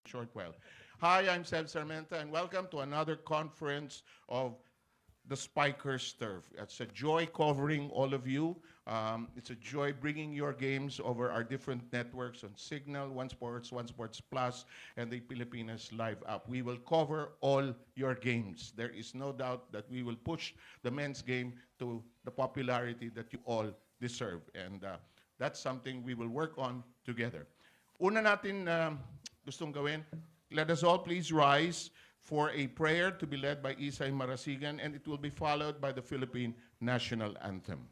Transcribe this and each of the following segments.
short while. Hi, I'm Seb Sarmenta, and welcome to another conference of the Spikers Turf. It's a joy covering all of you. It's a joy bringing your games over our different networks on Signal, One Sports Plus, and the Pilipinas Live app. We will cover all your games. There is no doubt that we will push the men's game to the popularity that you all deserve. And that's something we will work on together. Una natin gustong gawin, let us all please rise for a prayer to be led by Isay Marasigan, and it will be followed by the Philippine National Anthem.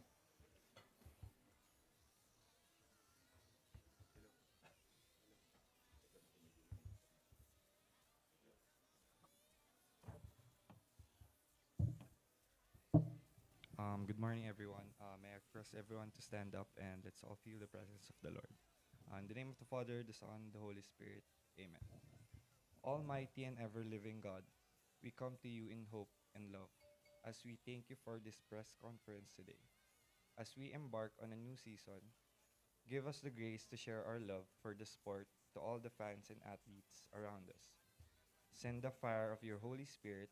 Good morning, everyone. May I request everyone to stand up and let's all feel the presence of the Lord. In the name of the Father, the Son, the Holy Spirit. Amen. Almighty and ever living God, we come to you in hope and love as we thank you for this press conference today. As we embark on a new season, give us the grace to share our love for the sport to all the fans and athletes around us. Send the fire of your Holy Spirit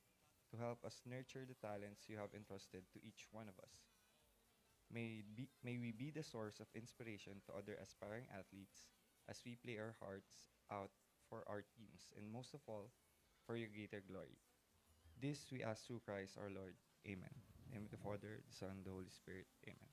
to help us nurture the talents you have entrusted to each one of us. May we be the source of inspiration to other aspiring athletes as we play our hearts out for our teams and most of all, for your greater glory. This we ask through Christ our Lord. Amen. In the name of the Father, the Son, the Holy Spirit. Amen.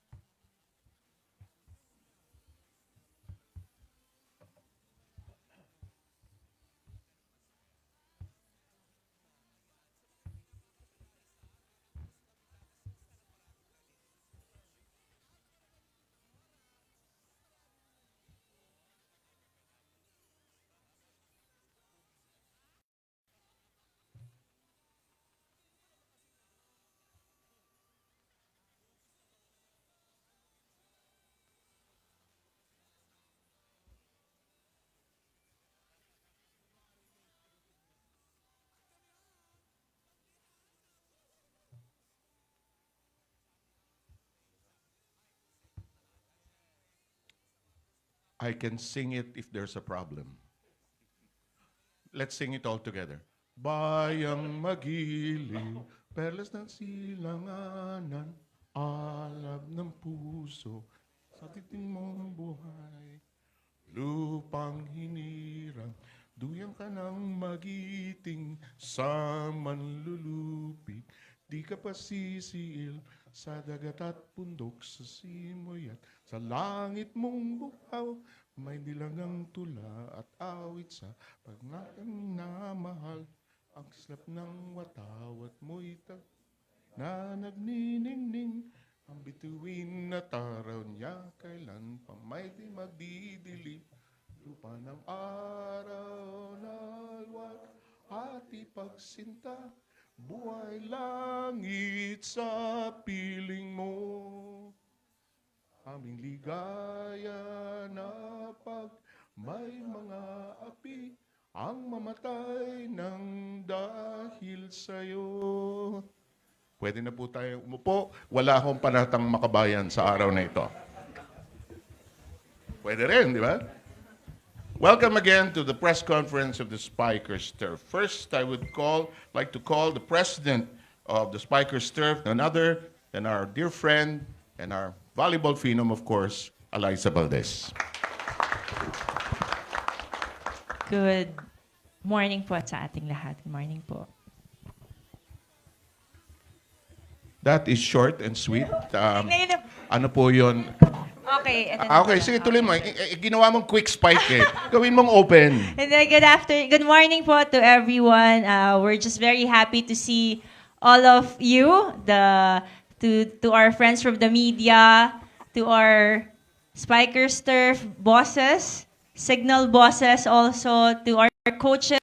I can sing it if there's a problem. Let's sing it all together. Bayang magiliw, perlas ng silanganan, alab ng puso, sa titing mong buhay. Lupang hinirang, duyang ka ng magiting sa manlulupig. Di ka pa sisiil sa dagat at bundok, sa simoy at sa langit mong buhaw. May nilagang tula at awit sa pagnatang namahal. Ang slap ng watawat mo'y na nagniningning. Ang bituin at araw niya kailan pa may di magdidilim. Lupa ng araw na alwat at ipagsinta. Buhay langit sa piling mo. Aming ligaya na pag may mga api ang mamatay ng dahil sa'yo. Pwede na po tayo umupo. Wala akong panatang makabayan sa araw na ito. Pwede rin, di ba? Welcome again to the press conference of the Spikers Turf. First, I would like to call the president of the Spikers Turf, none other than our dear friend and our volleyball phenom, of course, Eliza Valdez. Good morning po sa ating lahat. Good morning po. That is short and sweet. Ngayon na- Ano po yun? Okay. ito na Okay, pala. sige, tuloy mo. Ginawa mong quick spike eh. Gawin mong open. And then good morning po to everyone. We're just very happy to see all of you, to our friends from the media, to our Spikers Turf bosses, Signal bosses also, to our coaches.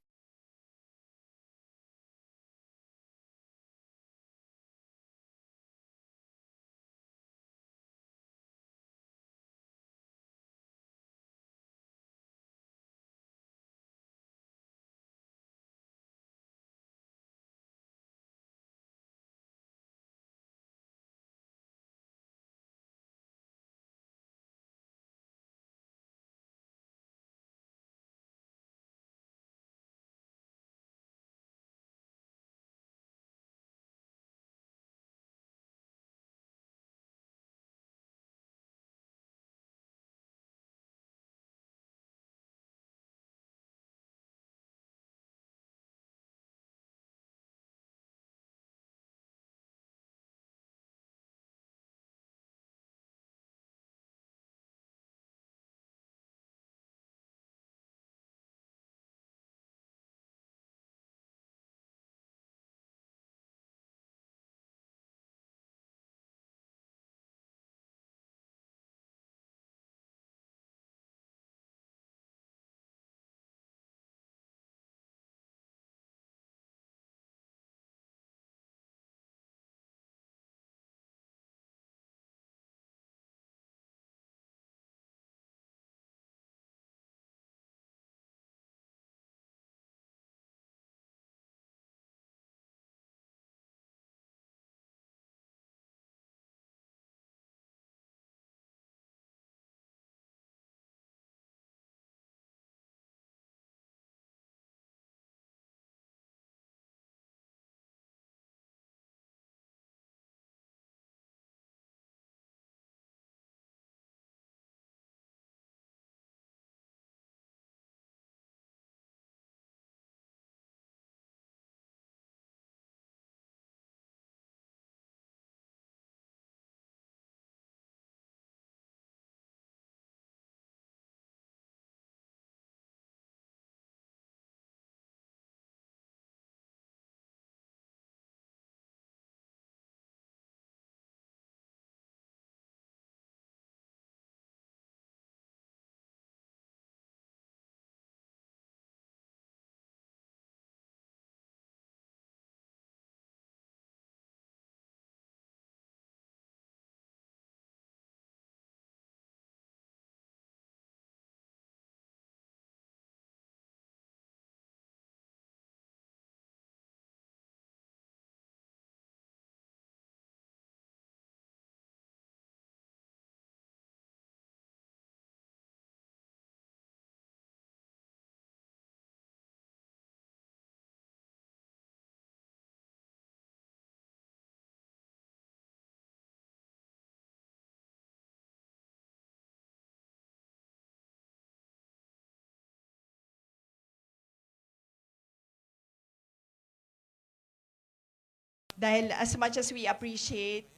Dahil as much as we appreciate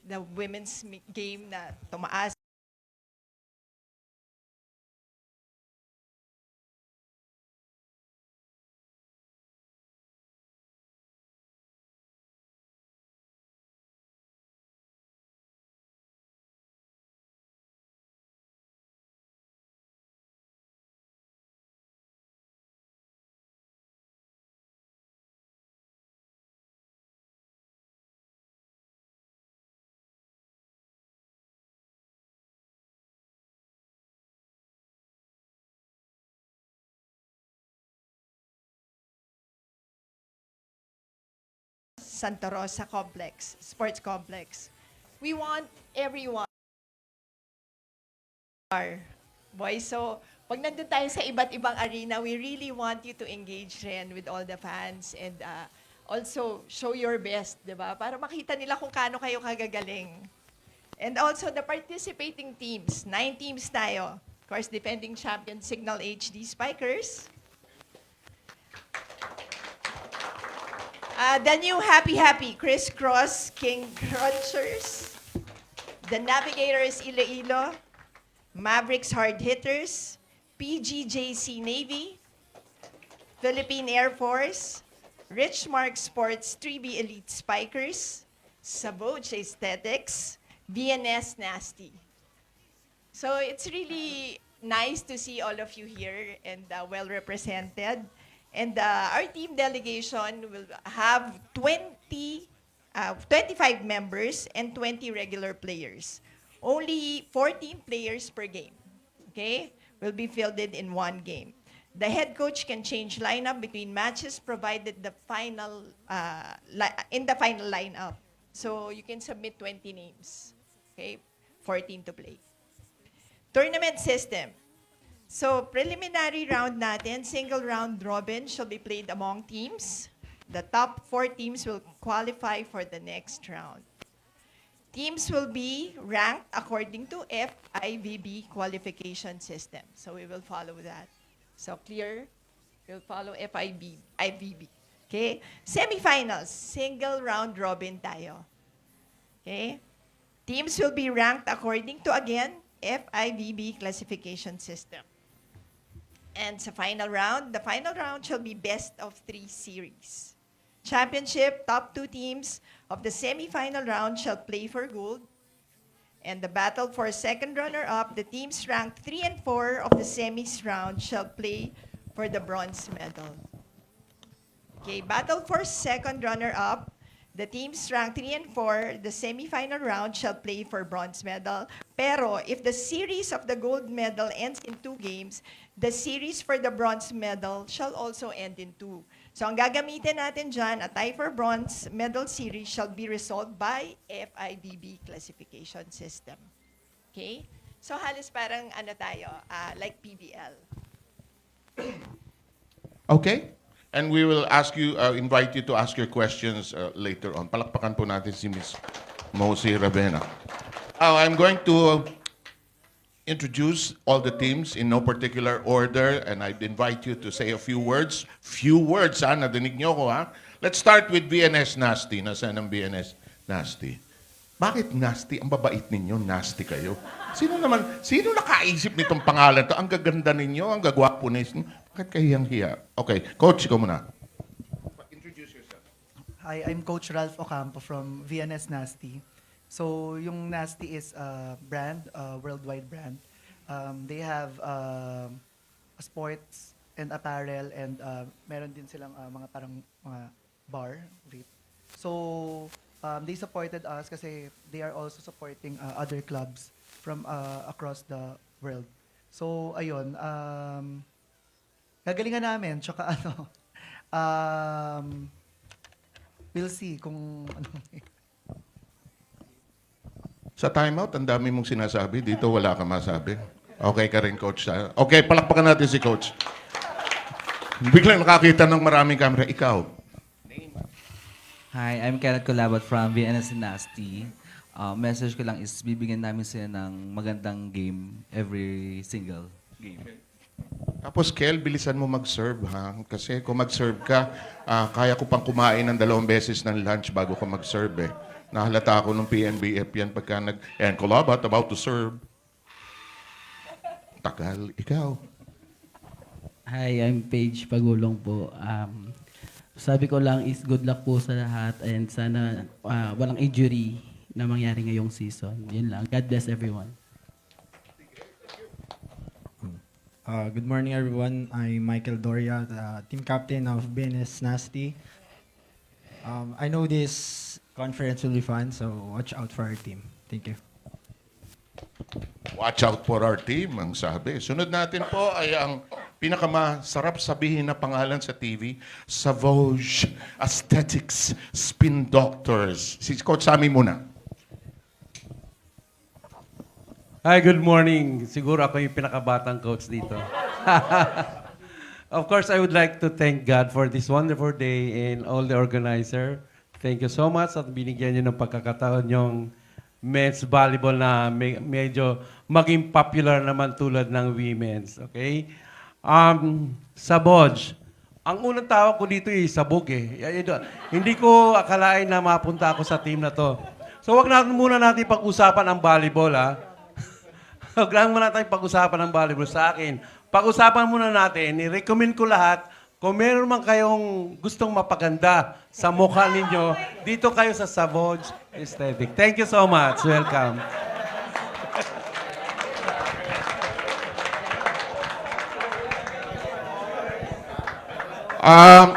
the women's game na tumaas, Santa Rosa Complex, Sports Complex. We want everyone. Boys, so pag nandun tayo sa iba't ibang arena, we really want you to engage rin with all the fans and also show your best, di ba? Para makita nila kung kaano kayo kagagaling. And also the participating teams, 9 teams tayo. Of course, defending champion Signal HD Spikers. The new Happy Happy Crisscross King Crunchers. The Navigators Iloilo. Mavericks Hard Hitters. PGJC Navy. Philippine Air Force. Richmark Sports 3B Elite Spikers. Saboch Aesthetics. VNS Nasty. So it's really nice to see all of you here and well represented. And our team delegation will have 25 members and 20 regular players. Only 14 players per game, okay? Will be fielded in one game. The head coach can change lineup between matches provided the final in the final lineup. So you can submit 20 names, okay? 14 to play. Tournament system. So, preliminary round natin, single round robin shall be played among teams. The top 4 teams will qualify for the next round. Teams will be ranked according to FIVB qualification system. So, we will follow that. So, clear? We'll follow FIVB. Okay? Semifinals, single round robin tayo. Okay? Teams will be ranked according to, again, FIVB classification system. And sa final round, the final round shall be best of 3 series. Championship, top 2 teams of the semi-final round shall play for gold. And the battle for second runner-up, the teams ranked 3 and 4 of the semis round shall play for the bronze medal. Okay, battle for second runner-up, the teams ranked 3 and 4, the semi-final round shall play for bronze medal. Pero if the series of the gold medal ends in 2 games, the series for the bronze medal shall also end in 2. So ang gagamitin natin dyan, a tie for bronze medal series shall be resolved by FIVB classification system. Okay? So halos parang ano tayo, like PBL. Okay? And we will ask you, invite you to ask your questions later on. Palakpakan po natin si Ms. Mosi Ravena. I'm going to introduce all the teams in no particular order, and I'd invite you to say a few words. Few words, ha? Nadinig niyo ko, ha? Let's start with BNS Nasty. Nasaan ang BNS Nasty? Bakit nasty? Ang babait ninyo, nasty kayo. Sino nakaisip nitong pangalan to? Ang gaganda ninyo, ang gagwapo ninyo. Bakit kahiyang-hiya? Okay, Coach, ikaw muna. Introduce yourself. Hi, I'm Coach Ralph Ocampo from VNS Nasty. So, yung Nasty is a brand, a worldwide brand. They have sports and apparel and meron din silang mga parang mga bar. So, they supported us kasi they are also supporting other clubs from across the world. So, ayun, gagalingan namin, tsaka we'll see kung ano. Sa timeout, ang dami mong sinasabi. Dito wala ka masabi. Okay ka rin, Coach. Okay, palakpakan natin si Coach. Biglang nakakita ng maraming camera. Ikaw. Hi, I'm Kenneth Colabat from VNS Nasty. Message ko lang is bibigyan namin sila ng magandang game every single game. Tapos, Kel, bilisan mo mag-serve, ha? Kasi kung mag-serve ka, kaya ko pang kumain ng 2 beses ng lunch bago ko mag-serve, eh. Nahalata ako nung PNBF yan pagka and Kulabat, about to serve. Tagal, ikaw. Hi, I'm Paige Pagulong po. Sabi ko lang is good luck po sa lahat and sana walang injury na mangyari ngayong season. Yun lang. God bless everyone. Good morning, everyone. I'm Michael Doria, the team captain of BNS Nasty. I know this conference will be fun, so watch out for our team. Thank you. Watch out for our team, ang sabi. Sunod natin po ay ang pinakamasarap sabihin na pangalan sa TV, Savage Aesthetics Spin Doctors. Si Coach Sammy muna. Hi, good morning. Siguro ako yung pinakabatang coach dito. Of course, I would like to thank God for this wonderful day and all the organizer. Thank you so much at binigyan niyo ng pagkakataon yung men's volleyball na medyo maging popular naman tulad ng women's. Okay? Saboj. Ang unang tawag ko dito ay Sabog eh. Hindi ko akalain na mapunta ako sa team na to. So wag natin muna natin pag-usapan ang volleyball ha. Huwag lang muna tayong pag-usapan ng volleyball sa akin. Pag-usapan muna natin, i-recommend ko lahat, kung meron man kayong gustong mapaganda sa mukha ninyo, dito kayo sa Savage Aesthetic. Thank you so much. Welcome.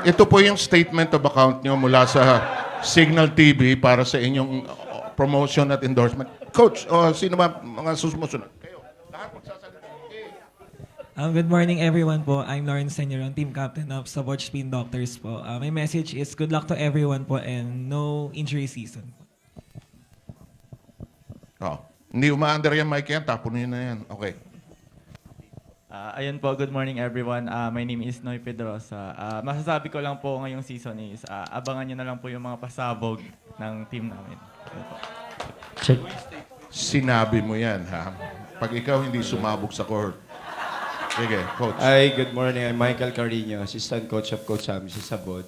Ito po yung statement of account nyo mula sa Signal TV para sa inyong promotion at endorsement. Coach, sino ba mga susunod? Good morning everyone po. I'm Lawrence Senyoron, team captain of Savage Spin Doctors po. My message is good luck to everyone po and no injury season. Hindi umaandar yan, Mike, yan. Tapon nyo na yan. Okay. Ayun po, good morning everyone. My name is Noy Pedrosa. Masasabi ko lang po ngayong season is abangan nyo na lang po yung mga pasabog ng team namin. Ayun po. Check. Sinabi mo yan, ha? Pag ikaw hindi sumabog sa court. Sige, coach. Hi, good morning. I'm Michael Carino, assistant coach of Coach Sammy sa Saboj.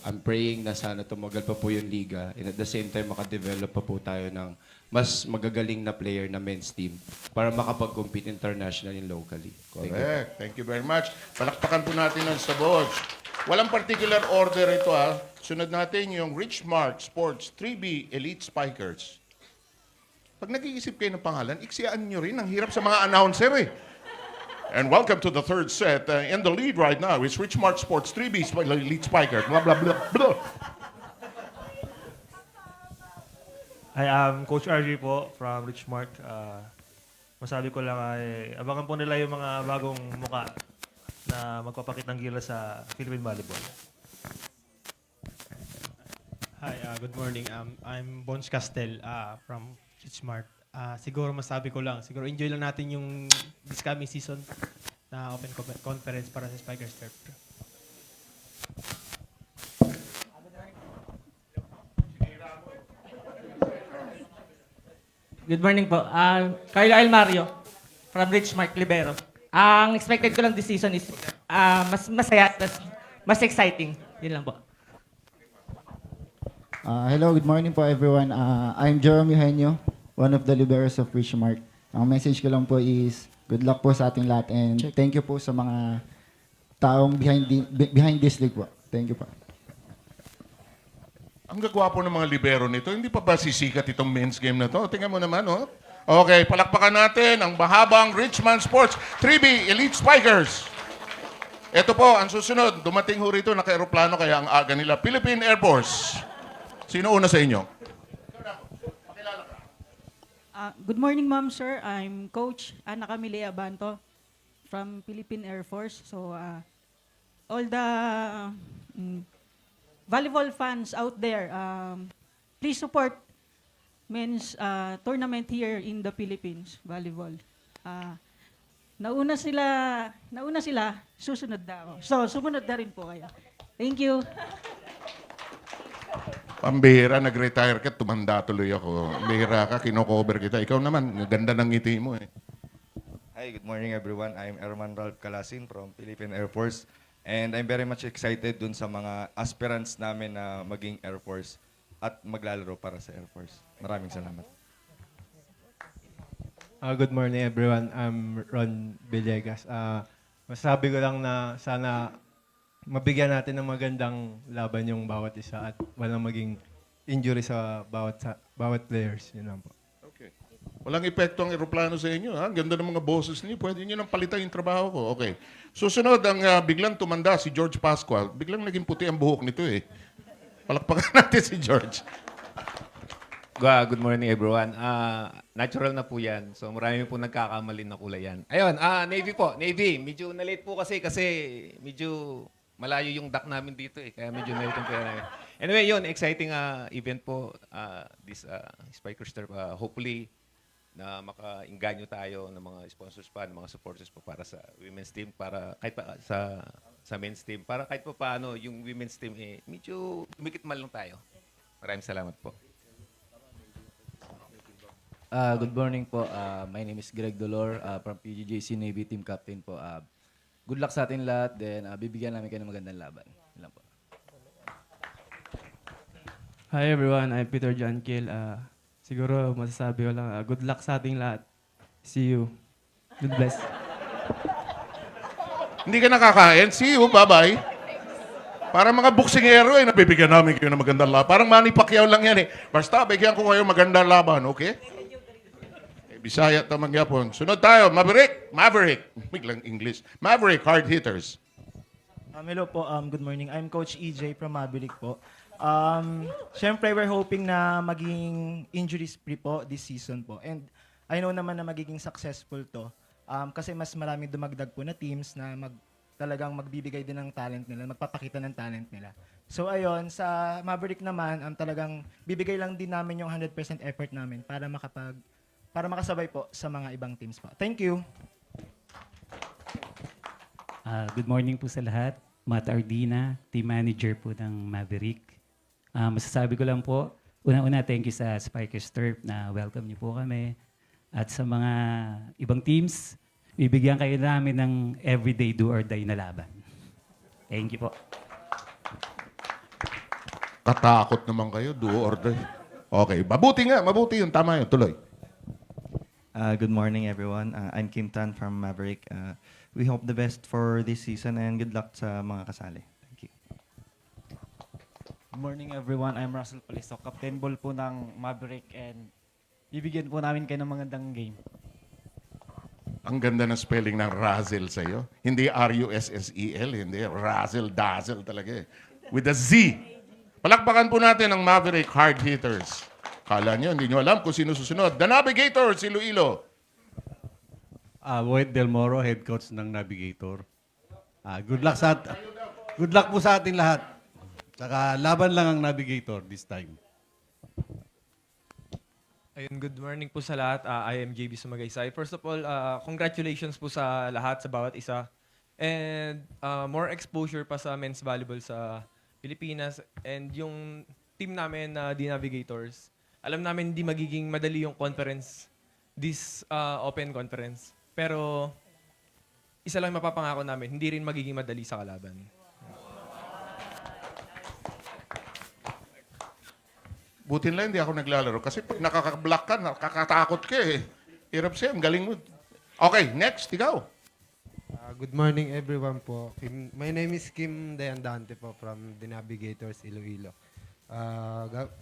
I'm praying na sana tumagal pa po yung liga and at the same time makadevelop pa po tayo ng mas magagaling na player na men's team para makapag-compete internationally and locally. Correct. Thank you very much. Palakpakan po natin ang Saboj. Walang particular order ito, ha? Sunod natin yung Richmark Sports 3B Elite Spikers. Pag nag-iisip kayo ng pangalan, iksiyaan nyo rin. Ang hirap sa mga announcer, eh. And welcome to the third set. In the lead right now is Richmark Sports 3B Elite Spikers. Blah, blah, blah, blah. Hi, I'm Coach RJ po from Richmark. Masabi ko lang ay abangan po nila yung mga bagong muka na magpapakita ng gila sa Philippine Volleyball. Hi, good morning. I'm Bones Castel from Richmark. Siguro masabi ko lang, siguro enjoy lang natin yung this coming season na open conference para sa Spikers Turf. Good morning po. Carlo Almario from Richmark Libero. Ang expected ko lang this season is mas masaya at mas exciting. Yun lang po. Hello, good morning po everyone. I'm Jerome Eugenio, one of the liberos of Richmark. Ang message ko lang po is good luck po sa ating lahat and thank you po sa mga taong behind this league po. Thank you po. Ang gagwapo ng mga libero nito, hindi pa ba sisikat itong men's game na to? Tingnan mo naman, oh. Okay, palakpakan natin ang mahabang Richmond Sports 3B Elite Spikers. Ito po, ang susunod. Dumating ho rito, naka-aeroplano, kaya ang aga nila. Philippine Air Force. Sino una sa inyo? Good morning, ma'am, sir. I'm Coach Ana Camille Abanto from Philippine Air Force. So, all the volleyball fans out there, please support men's tournament here in the Philippines, volleyball. Nauna sila, susunod na ako. So, sumunod na rin po kayo. Thank you. Pambihira, nag-retire ka, tumanda tuloy ako. Bihira ka, kinocover kita. Ikaw naman, ganda ng ngiti mo eh. Hi, good morning everyone. I'm Erman Ralph Calasin from Philippine Air Force. And I'm very much excited dun sa mga aspirants namin na maging Air Force at maglalaro para sa Air Force. Maraming salamat. Good morning everyone. I'm Ron Villegas. Masabi ko lang na sana mabigyan natin ng magandang laban yung bawat isa at walang maging injury sa bawat players. Yun lang po. Okay. Walang epekto ang eroplano sa inyo. Ha? Ganda ng mga boses niyo. Pwede niyo nang palitan yung trabaho ko. Okay. Susunod, ang biglang tumanda si George Pascual. Biglang naging puti ang buhok nito eh. Palakpakan natin si George. Good morning everyone. Natural na po yan. So marami po nagkakamali na kulay yan. Ayun, Navy po. Navy, medyo na-late po kasi medyo malayo yung dock namin dito eh. Kaya medyo na-late yung pera. Anyway, yun, exciting event po. This Spikers Turf. Hopefully, na maka-inganyo tayo ng mga sponsors pa, ng mga supporters po para sa women's team, para kahit pa sa men's team, para kahit pa paano yung women's team medyo umikit man lang tayo. Maraming salamat po. Good morning po. My name is Greg Dolor from PGJC Navy Team Captain po. Good luck sa atin lahat. Then bibigyan namin kayo ng magandang laban. Yun lang po. Hi everyone, I'm Peter John Kiel. Siguro masasabi ko lang, good luck sa ating lahat. See you. God bless. Hindi ka nakakain? See you. Bye-bye. Parang mga boksingero nabibigyan namin kayo ng magandang laban. Parang Manny Pacquiao lang yan eh. Basta, bigyan ko kayo magandang laban, okay? Bisaya tamang yapon. Sunod tayo, Maverick. Biglang English. Maverick, hard hitters. Hello po, good morning. I'm Coach EJ from Maverick po. Siyempre, we're hoping na maging injuries-free po this season po. And I know naman na magiging successful to. Kasi mas maraming dumagdag po na teams na talagang magbibigay din ng talent nila, magpapakita ng talent nila. So ayun, sa Maverick naman, talagang bibigay lang din namin yung 100% effort namin para makasabay po sa mga ibang teams po. Thank you. Good morning po sa lahat. Matt Ardina, team manager po ng Maverick. Masasabi ko lang po, una-una thank you sa Spikers Turf na welcome niyo po kami. At sa mga ibang teams, bibigyan kayo namin ng everyday do or die na laban. Thank you po. Katakot naman kayo, do or die. Okay, mabuti yun. Tama yun, tuloy. Good morning, everyone. I'm Kim Tan from Maverick. We hope the best for this season and good luck sa mga kasali. Thank you. Good morning, everyone. I'm Russell Palisok, Captain Ball po ng Maverick, and bibigyan po namin kayo ng magandang game. Ang ganda ng spelling ng Razzle sa'yo. Hindi R-U-S-S-E-L, hindi. Razzle, dazzle talaga eh. With a Z. Palakpakan po natin ang Maverick hard hitters. Kala nyo, hindi nyo alam kung sino susunod. The Navigators, Iloilo. Boyd Del Moro, head coach ng Navigator. Good luck po sa ating lahat. Saka laban lang ang Navigator this time. Ayun, good morning po sa lahat. I am JB Sumagaysay. First of all, congratulations po sa lahat, sa bawat isa. And more exposure pa sa men's volleyball sa Pilipinas. And yung team namin na The Navigators, alam namin hindi magiging madali yung conference, this open conference. Pero isa lang mapapangako namin, hindi rin magiging madali sa kalaban. Buti lang hindi ako naglalaro kasi pag nakaka-block ka, nakakatakot ka eh. Hirap siya, ang galing mo. Okay, next, ikaw. Good morning everyone po. My name is Kim Dayandante po from The Navigators Iloilo.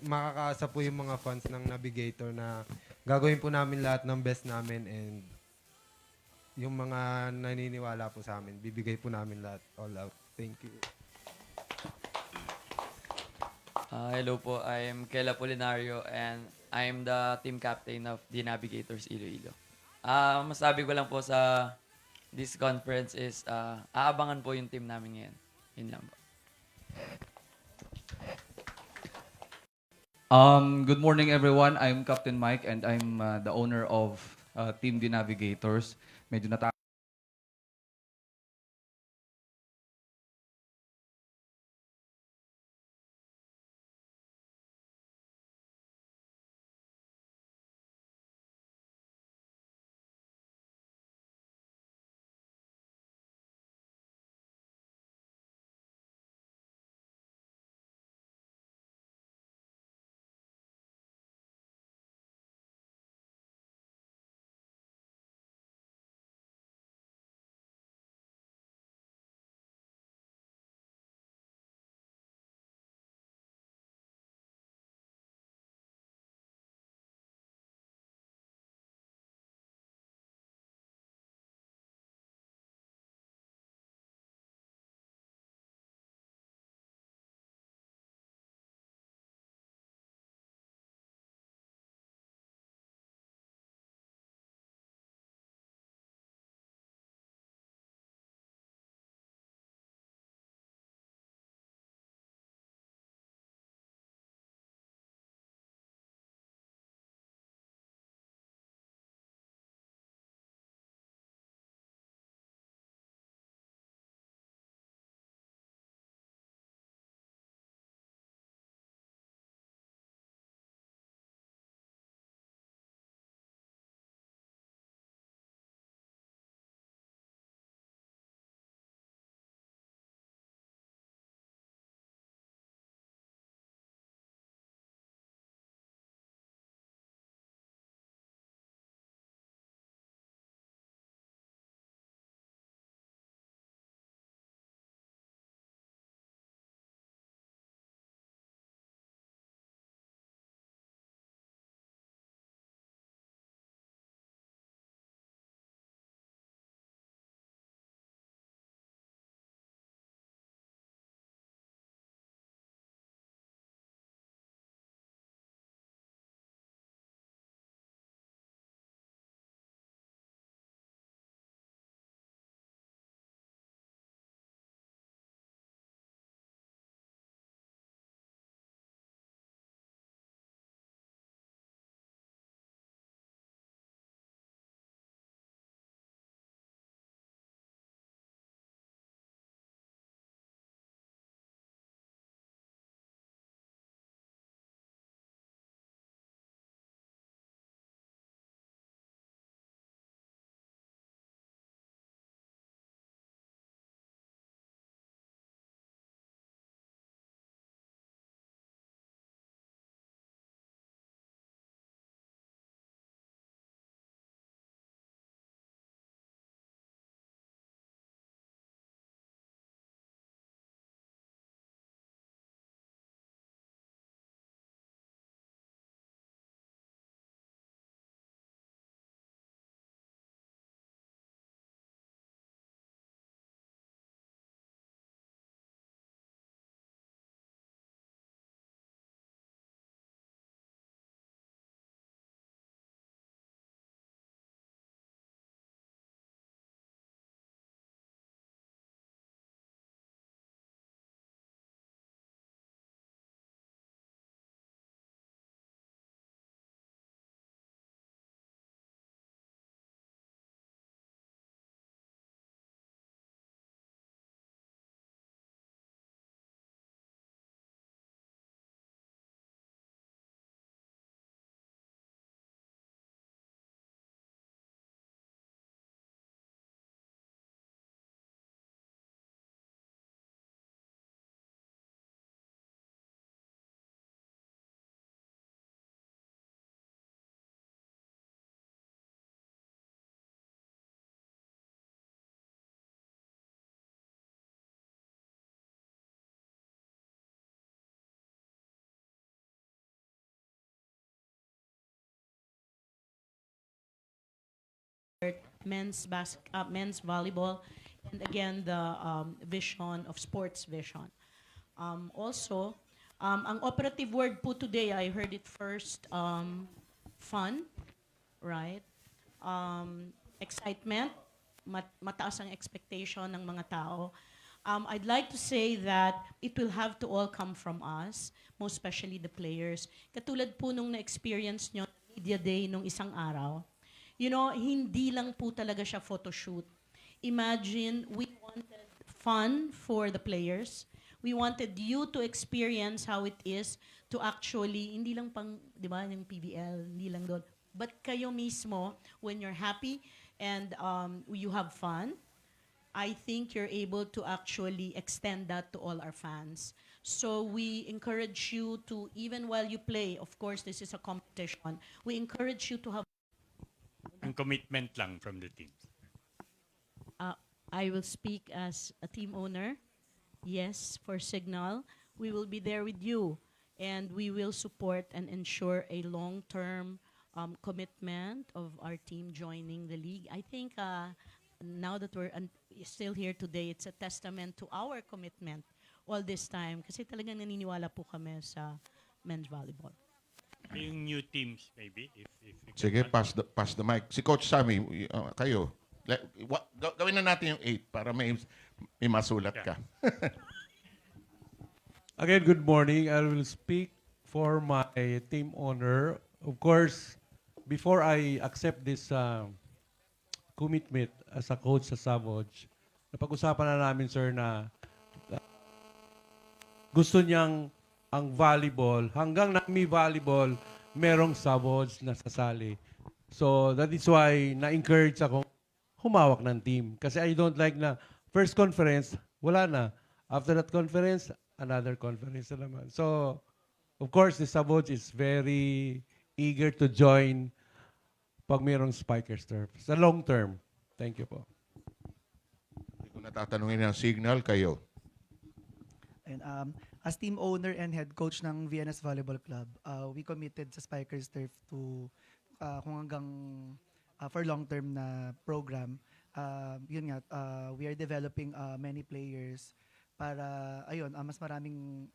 Makakaasa po yung mga fans ng Navigator na gagawin po namin lahat ng best namin, and yung mga naniniwala po sa amin, bibigay po namin lahat all out. Thank you. Hello po, I'm Kela Polinario and I'm the team captain of The Navigators Iloilo. Masabi ko lang po sa this conference is aabangan po yung team namin ngayon. Yun lang po. Good morning everyone. I'm Captain Mike and I'm the owner of Team The Navigators. Medyo men's volleyball, and again, the vision of sports vision. Also, ang operative word po today, I heard it first, fun, right? Excitement, mataas ang expectation ng mga tao. I'd like to say that it will have to all come from us, most especially the players. Katulad po nung na-experience nyo, media day nung isang araw, you know, hindi lang po talaga siya photoshoot. Imagine, we wanted fun for the players. We wanted you to experience how it is to actually, hindi lang pang, di ba, yung PBL, hindi lang doon. But kayo mismo, when you're happy and you have fun, I think you're able to actually extend that to all our fans. So we encourage you to, even while you play, of course, this is a competition, we encourage you to have... Ang commitment lang from the team. I will speak as a team owner. Yes, for Signal, we will be there with you, and we will support and ensure a long-term commitment of our team joining the league. I think now that we're still here today, it's a testament to our commitment all this time, kasi talagang naniniwala po kami sa men's volleyball. Yung new teams, maybe, if Sige, pass the mic. Si Coach Sammy, kayo. Gawin na natin yung 8 para may masulat ka. Again, good morning. I will speak for my team owner. Of course, before I accept this commitment as a coach sa Savage, napag-usapan na namin, sir, na gusto niyang ang volleyball, hanggang nami volleyball, merong Savage na sasali. So, that is why na-encourage ako humawak ng team. Kasi I don't like na first conference, wala na. After that conference, another conference na naman. So, of course, the Savage is very eager to join pag mayroong Spikers Turf. Sa long term. Thank you po. Hindi ko natatanungin ng Signal, kayo. And as team owner and head coach ng VNS Volleyball Club, we committed sa Spikers Turf to kung hanggang for long-term na program. Yun nga, we are developing many players para, ayun, mas maraming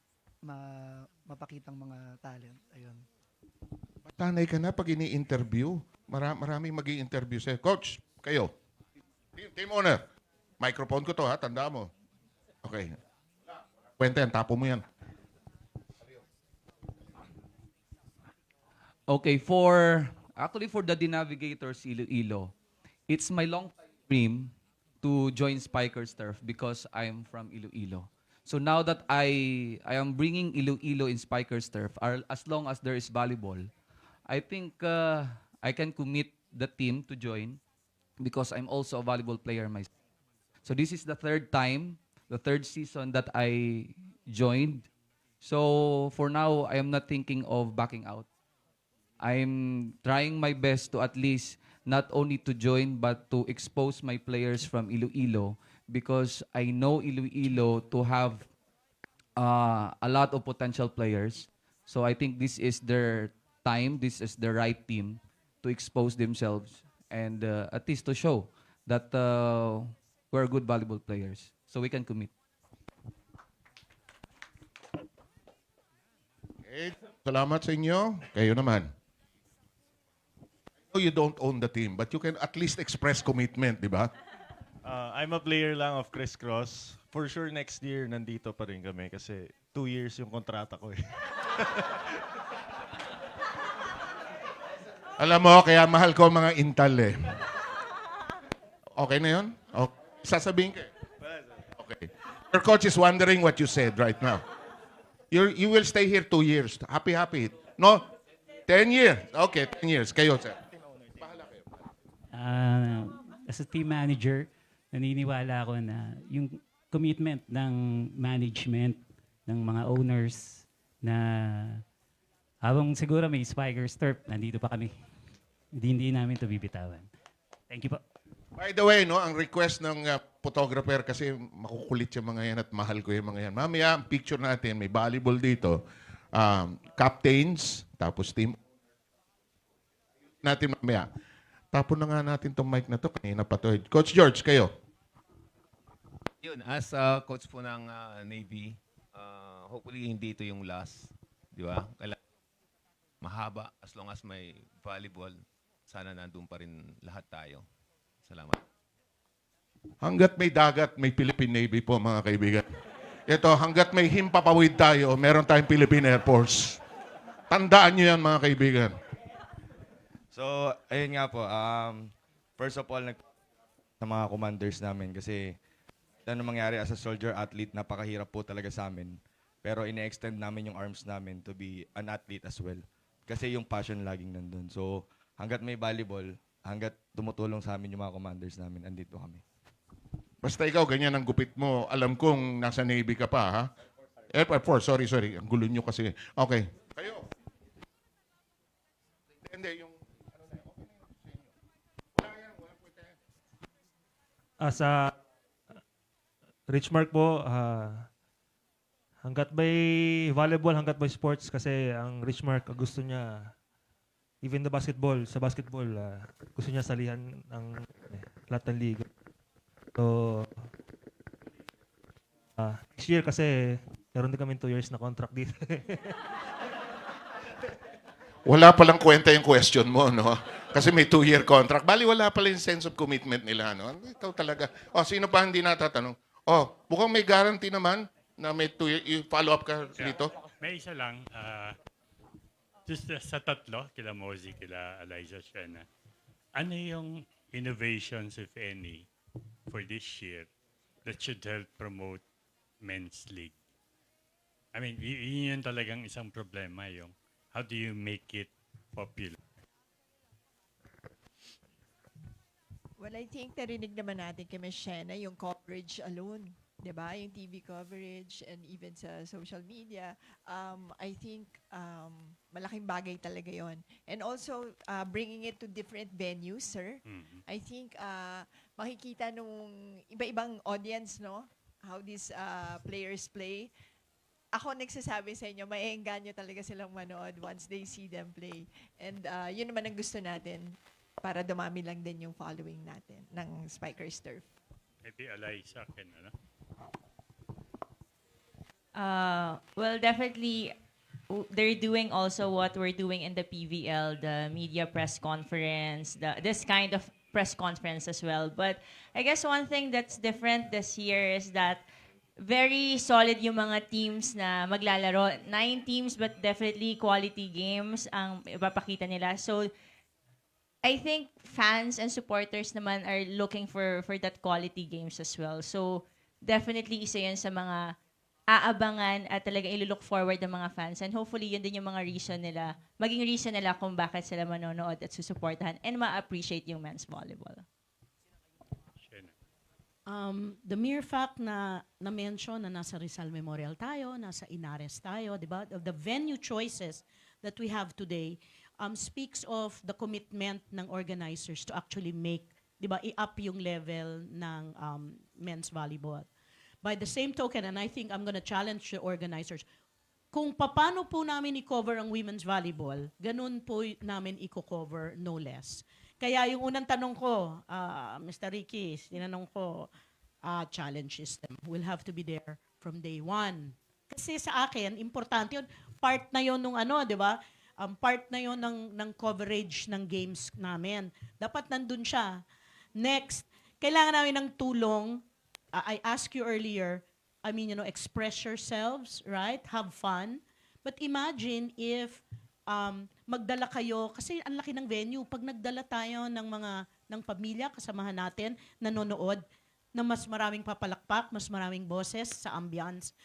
mapakitang mga talent. Ayun. Patanay ka na pag ini-interview. Maraming mag-i-interview sa'yo. Coach, kayo. Team owner. Microphone ko to, ha? Tanda mo. Okay. Kwenta yan. Tapo mo yan. Okay, actually for the Navigators Iloilo, it's my long dream to join Spikers Turf because I'm from Iloilo. So now that I am bringing Iloilo in Spikers Turf, as long as there is volleyball, I think I can commit the team to join because I'm also a volleyball player myself. So this is the third time, the third season that I joined. So for now, I am not thinking of backing out. I'm trying my best to at least not only to join but to expose my players from Iloilo because I know Iloilo to have a lot of potential players. So I think this is their time, this is the right team to expose themselves and at least to show that we're good volleyball players. So we can commit. Okay. Salamat sa inyo. Kayo naman. I know you don't own the team, but you can at least express commitment, di ba? I'm a player lang of Chris Cross. For sure, next year, nandito pa rin kami kasi 2 years yung kontrata ko eh. Alam mo, kaya mahal ko mga Intal eh. Okay na yun? Okay. Sasabihin ka. Okay. Your coach is wondering what you said right now. You will stay here 2 years. Happy. No? 10 years. Okay, 10 years. Kayo, sir. As a team manager, naniniwala ako na yung commitment ng management, ng mga owners, na habang siguro may Spikers Turf, nandito pa kami. Hindi namin ito bibitawan. Thank you po. By the way, no, ang request ng photographer kasi makukulit yung mga yan at mahal ko yung mga yan. Mamaya, ang picture natin, may volleyball dito. Captains, tapos team natin mamaya. Tapon na nga natin tong mic na to. Kanina pa to. Coach George, kayo. Yun, as coach po ng Navy, hopefully hindi ito yung last. Di ba? Kailangan mahaba as long as may volleyball. Sana nandun pa rin lahat tayo. Salamat. Hanggat may dagat, may Philippine Navy po, mga kaibigan. Ito, hanggat may himpapawid tayo, meron tayong Philippine Air Force. Tandaan nyo yan, mga kaibigan. So, ayun nga po. First of all, sa mga commanders namin kasi ano mangyari as a soldier athlete, napakahirap po talaga sa amin. Pero ine-extend namin yung arms namin to be an athlete as well. Kasi yung passion laging nandun. So, hanggat may volleyball, hanggat tumutulong sa amin yung mga commanders namin, andito kami. Basta ikaw, ganyan ang gupit mo. Alam kong nasa Navy ka pa, ha? Air Force, sorry. Ang gulo nyo kasi. Okay. Kayo. Hindi, yung... Sa Richmark po, hanggat may volleyball, hanggat may sports, kasi ang Richmark gusto niya, even the basketball, sa basketball, gusto niya salihan ng lahat ng liga. So, next year kasi, meron din kami 2 years na contract dito. Wala palang kwenta yung question mo, no? Kasi may 2-year contract. Bali, wala pala yung sense of commitment nila, no? Ikaw talaga. Sino pa hindi natatanong? Mukhang may guarantee naman na may 2 year. Follow up ka dito? May isa lang. Just sa tatlo, kila Mozi, kila Eliza Shena, ano yung innovations, if any, for this year that should help promote men's league? I mean, yun talagang isang problema, yung how do you make it popular? Well, I think narinig naman natin kay Ms. Shena yung coverage alone. 'Di ba? Yung TV coverage and even sa social media. I think malaking bagay talaga yon. And also, bringing it to different venues, sir. Mm-hmm. I think makikita nung iba-ibang audience, no? How these players play. Ako nagsasabi sa inyo, maiengganyo talaga silang manood once they see them play. And yun naman ang gusto natin para dumami lang din yung following natin ng Spikers Turf. Maybe Eliza can, ano? Well, definitely, they're doing also what we're doing in the PVL, the media press conference, this kind of press conference as well. But I guess one thing that's different this year is that very solid yung mga teams na maglalaro. 9 teams, but definitely quality games ang ipapakita nila. So, I think fans and supporters naman are looking for that quality games as well. So, definitely isa yan sa mga aabangan at talagang ilo-look forward ng mga fans. And hopefully, yun din yung mga reason nila, maging reason nila kung bakit sila manonood at susuportahan and ma-appreciate yung men's volleyball. The mere fact na na-mention na nasa Rizal Memorial tayo, nasa Inares tayo, di ba? The venue choices that we have today speaks of the commitment ng organizers to actually make, di ba, i-up yung level ng men's volleyball. By the same token, and I think I'm gonna challenge the organizers, kung paano po namin i-cover ang women's volleyball, ganun po namin i-cover no less. Kaya yung unang tanong ko, Mr. Ricky, tinanong ko, challenge system will have to be there from day one. Kasi sa akin, importante yun. Part na yun nung ano, di ba? Part na yun ng coverage ng games namin. Dapat nandun siya. Next, kailangan namin ng tulong. I asked you earlier, I mean, express yourselves, right? Have fun. But imagine if magdala kayo, kasi ang laki ng venue, pag nagdala tayo ng pamilya, kasamahan natin, nanonood, na mas maraming papalakpak, mas maraming boses sa ambience,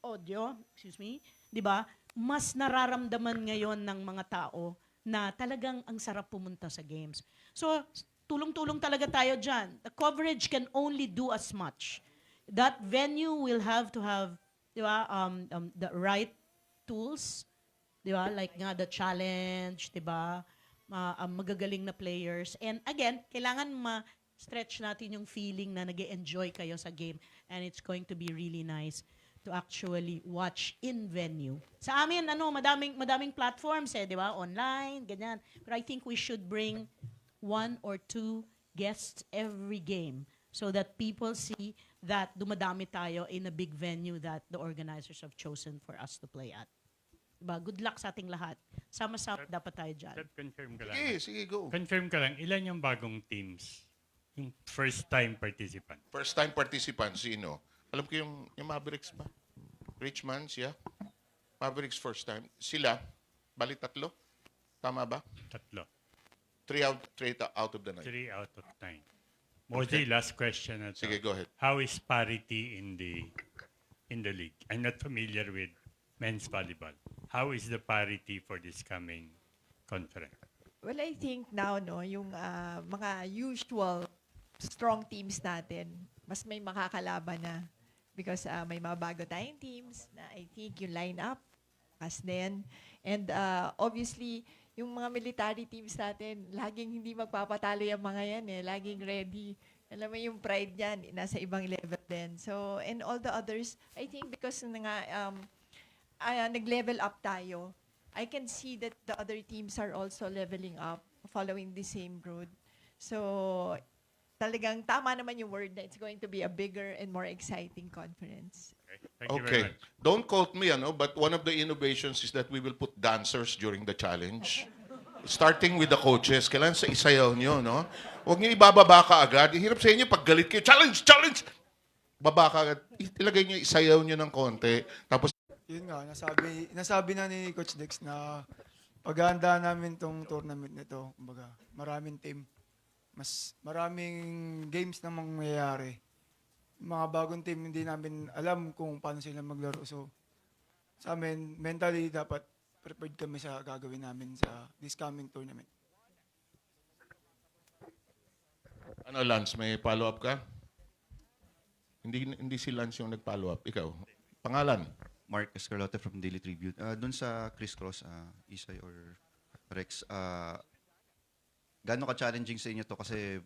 audio, di ba? Mas nararamdaman ngayon ng mga tao na talagang ang sarap pumunta sa games. So, tulong-tulong talaga tayo dyan. The coverage can only do as much. That venue will have to have, di ba, the right tools, di ba? Like nga, the challenge, di ba? Magagaling na players. And again, kailangan ma-stretch natin yung feeling na nag-e-enjoy kayo sa game. And it's going to be really nice to actually watch in venue. Sa amin, madaming platforms di ba? Online, ganyan. But I think we should bring 1 or 2 guests every game so that people see that dumadami tayo in a big venue that the organizers have chosen for us to play at. Diba? Good luck sa ating lahat. Sama-sama dapat tayo dyan. Confirm ka lang. Sige, go. Confirm ka lang, ilan yung bagong teams? Yung first-time participant? First-time participant, sino? Alam ko yung Mavericks ba? Richmond, yeah. Mavericks first time. Sila, bali 3? Tama ba? 3. 3 out of the 9. 3 out of 9. Mozi, last question na to. Sige, go ahead. How is parity in the league? I'm not familiar with men's volleyball. How is the parity for this coming conference? Well, I think now, no, yung mga usual strong teams natin, mas may makakalaban na. Because may mga bago tayong teams na I think yung line-up, as din. And obviously, yung mga military teams natin, laging hindi magpapatalo yung mga yan eh. Laging ready. Alam mo yung pride yan, nasa ibang level din. So, and all the others, I think because nag-level up tayo, I can see that the other teams are also leveling up, following the same road. So, talagang tama naman yung word na it's going to be a bigger and more exciting conference. Thank you very Okay. much. Don't quote me, but one of the innovations is that we will put dancers during the challenge. Starting with the coaches. Kailangan sa isayaw nyo, no? Huwag nyo ibababa ka agad. Hirap sa inyo pag galit kayo. Challenge! Challenge! Baba ka agad. Ilagay nyo, isayaw nyo ng konti. Tapos, Yun nga, nasabi na ni Coach Dex na paghahanda namin tong tournament nito, kumbaga, maraming team. Mas maraming games na mangyayari. Mga bagong team, hindi namin alam kung paano sila maglaro. So, sa amin, mentally, dapat prepared kami sa gagawin namin sa this coming tournament. ano, Lance, may follow-up ka? Hindi si Lance yung nag-follow up. Ikaw. Pangalan? Mark Escarlote from Daily Tribute. Doon sa crisscross, Isay or Rex, gaano ka-challenging sa inyo to kasi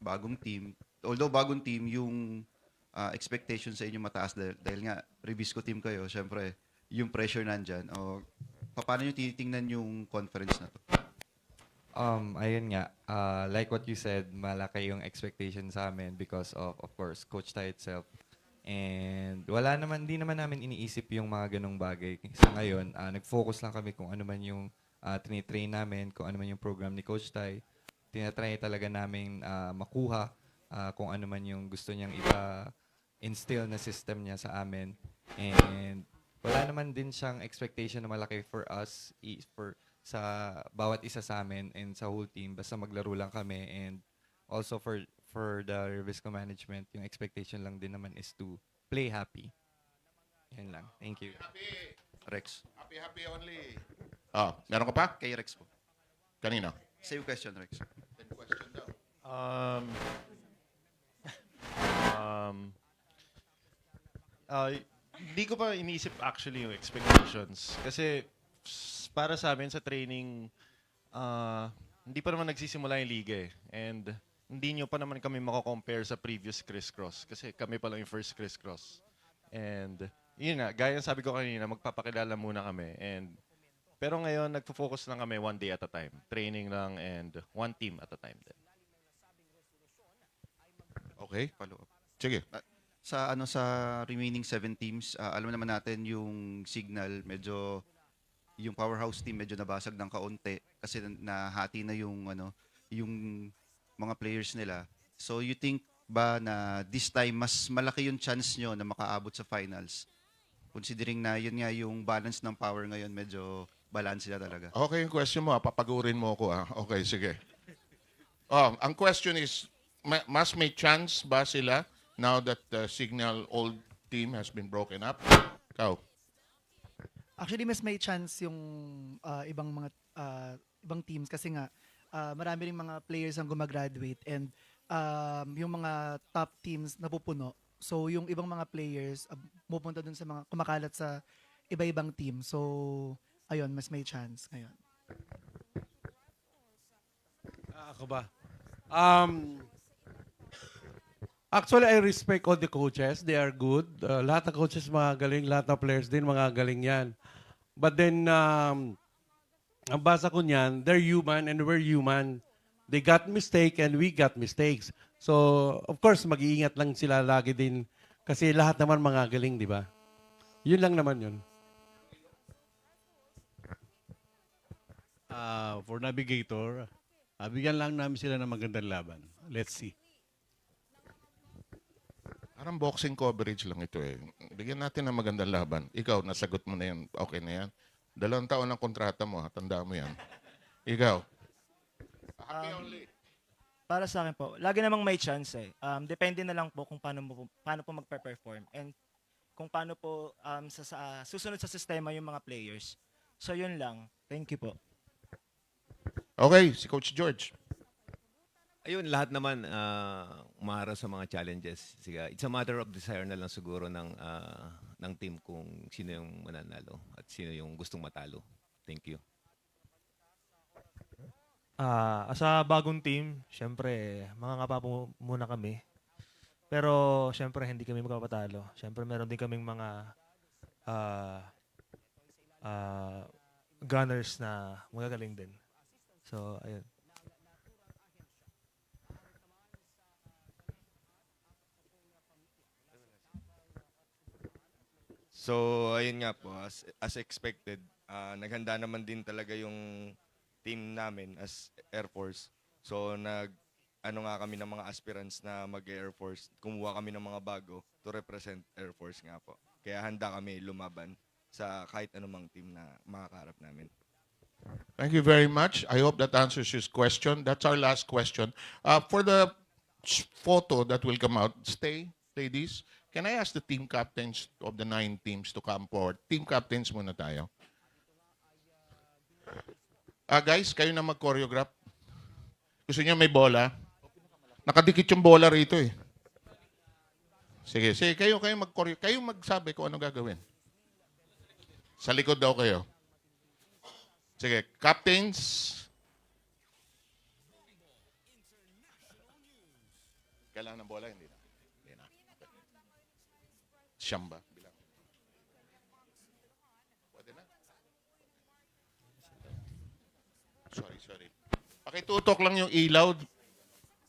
bagong team. Although bagong team, yung expectation sa inyo mataas dahil nga Ribisco team kayo, syempre, yung pressure nandyan. Paano nyo tinitingnan yung conference na to? Ayun nga, like what you said, malaki yung expectation sa amin because of course, Coach Tay itself. And hindi naman namin iniisip yung mga ganong bagay. Sa ngayon, nag-focus lang kami kung ano man yung tinitrain namin, kung ano man yung program ni Coach Tay. Tinatry talaga namin makuha kung ano man yung gusto niyang ipa-instill na system niya sa amin. And wala naman din siyang expectation na malaki for us, sa bawat isa sa amin and sa whole team. Basta maglaro lang kami. And also for the Ribisco management, yung expectation lang din naman is to play happy. Yan lang. Thank you. Rex. Happy only. Meron ka pa? Kay Rex po. Kanina. Same question, Rex. Question daw. Hindi ko pa iniisip actually yung expectations. Kasi para sa amin sa training, hindi pa naman nagsisimula yung liga eh. And hindi nyo pa naman kami mako-compare sa previous crisscross. Kasi kami pa lang yung first crisscross. And yun nga, gaya ng sabi ko kanina, magpapakilala muna kami. Pero ngayon, nagfo-focus lang kami one day at a time. Training lang and one team at a time din. Okay. Follow up. Sige. Sa remaining 7 teams, alam naman natin yung Signal, medyo yung powerhouse team medyo nabasag ng kaunti kasi nahati na yung mga players nila. So you think ba na this time mas malaki yung chance nyo na makaabot sa finals? Considering na yun nga yung balance ng power ngayon, medyo balance sila talaga. Okay, yung question mo, papagurin mo ako. Okay, sige. Ang question is, mas may chance ba sila now that the Signal old team has been broken up? Ikaw? Actually, mas may chance yung ibang teams kasi nga marami ring mga players ang gumagraduate and yung mga top teams napupuno. So, yung ibang mga players pupunta dun sa mga kumakalat sa iba-ibang team. So, ayun, mas may chance ngayon. Ako ba? Actually, I respect all the coaches. They are good. Lahat ng coaches magaling, lahat ng players din magaling yan. But then, ang basa ko niyan, they're human and we're human. They got mistake and we got mistakes. So, of course, mag-iingat lang sila lagi din. Kasi lahat naman mga galing, di ba? Yun lang naman yun. For Navigator, bigyan lang namin sila ng magandang laban. Let's see. Parang boxing coverage lang ito eh. Bigyan natin ng magandang laban. Ikaw, nasagot mo na yan. Okay na yan. 2 taon ng kontrata mo. Tanda mo yan. Ikaw. Para sa akin po, lagi namang may chance eh. Depende na lang po kung paano po magpe-perform and kung paano po susunod sa sistema yung mga players. So yun lang. Thank you po. Okay, si Coach George. Ayun, lahat naman umaharap sa mga challenges. Sige, it's a matter of desire na lang siguro ng team kung sino yung mananalo at sino yung gustong matalo. Thank you. Sa bagong team, syempre, mangangapa po muna kami. Pero syempre, hindi kami magpapatalo. Syempre, meron din kaming mga gunners na magagaling din. So, ayun. So, ayun nga po, as expected, naghanda naman din talaga yung team namin as Air Force. So, ano nga kami ng mga aspirants na mag-Air Force. Kumuha kami ng mga bago to represent Air Force nga po. Kaya handa kami lumaban sa kahit anumang team na makakaharap namin. Thank you very much. I hope that answers your question. That's our last question. For the photo that will come out, stay, ladies. Can I ask the team captains of the 9 teams to come forward? Team captains muna tayo. Guys, kayo na mag-choreograph. Gusto niyo may bola? Nakadikit yung bola rito eh. Sige, kayo mag-choreograph. Kayo magsabi kung ano gagawin. Sa likod daw kayo. Sige, captains. Kailangan ng bola? Hindi na. Hindi na. Okay. Siyam ba? Bilang. Pwede na? Sorry. Pakitutok lang yung ilaw.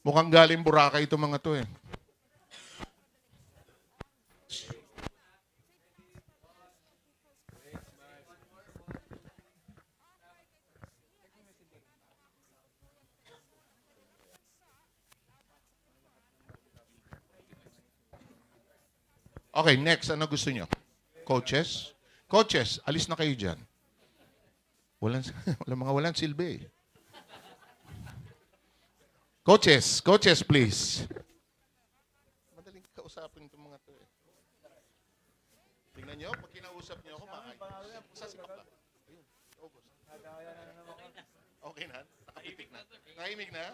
Mukhang galing Boracay itong mga to eh. Okay, next. Ano gusto nyo? Coaches? Coaches, alis na kayo dyan. Walang silbi eh. Coaches, please. Madaling kausapin itong mga to eh. Tingnan nyo, pag kinausap nyo ako, sasipak ba? Ayun, August. Okay na? Nakapitik na? Nakahimik na?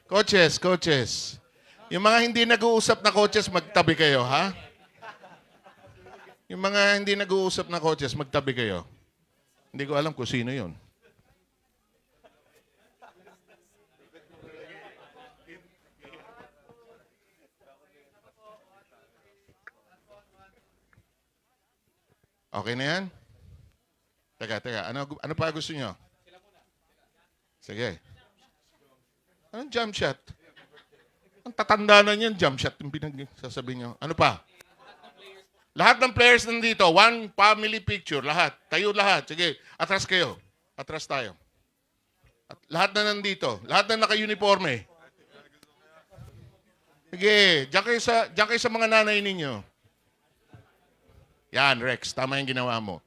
Coaches. Yung mga hindi nag-uusap na coaches, magtabi kayo, ha? Yung mga hindi nag-uusap na coaches, magtabi kayo. Hindi ko alam kung sino yun. Okay na yan? Teka. Ano pa gusto nyo? Sige. Anong jump shot? Ang tatanda na niyan, jump shot yung pinagsasabi nyo. Ano pa? Lahat ng players nandito, one family picture, lahat. Tayo lahat. Sige, atras kayo. Atras tayo. At lahat na nandito. Lahat na naka-uniforme. Sige, diyan kayo sa mga nanay ninyo. Yan, Rex. Tama yung ginawa mo.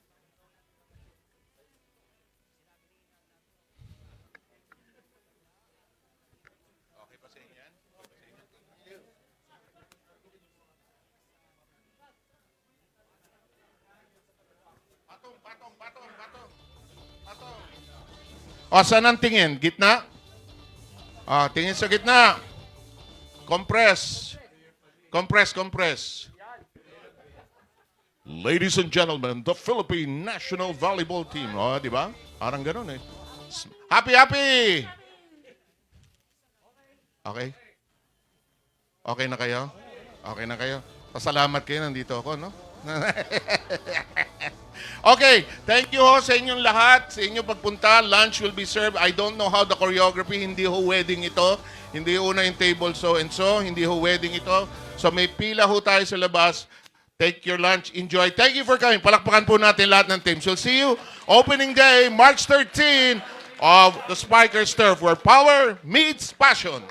O, saan ang tingin? Gitna? Tingin sa gitna. Compress. Ladies and gentlemen, the Philippine National Volleyball Team. O, di ba? Parang ganun eh. Happy! Okay? Okay na kayo? Pasalamat kayo, nandito ako, no? Okay, thank you ho sa inyong lahat. Sa inyong pagpunta, lunch will be served. I don't know how the choreography, hindi ho wedding ito. Hindi ho na yung table so and so. Hindi ho wedding ito. So may pila ho tayo sa labas. Take your lunch. Enjoy. Thank you for coming. Palakpakan po natin lahat ng teams. We'll see you opening day, March 13 of the Spikers Turf, where power meets passion.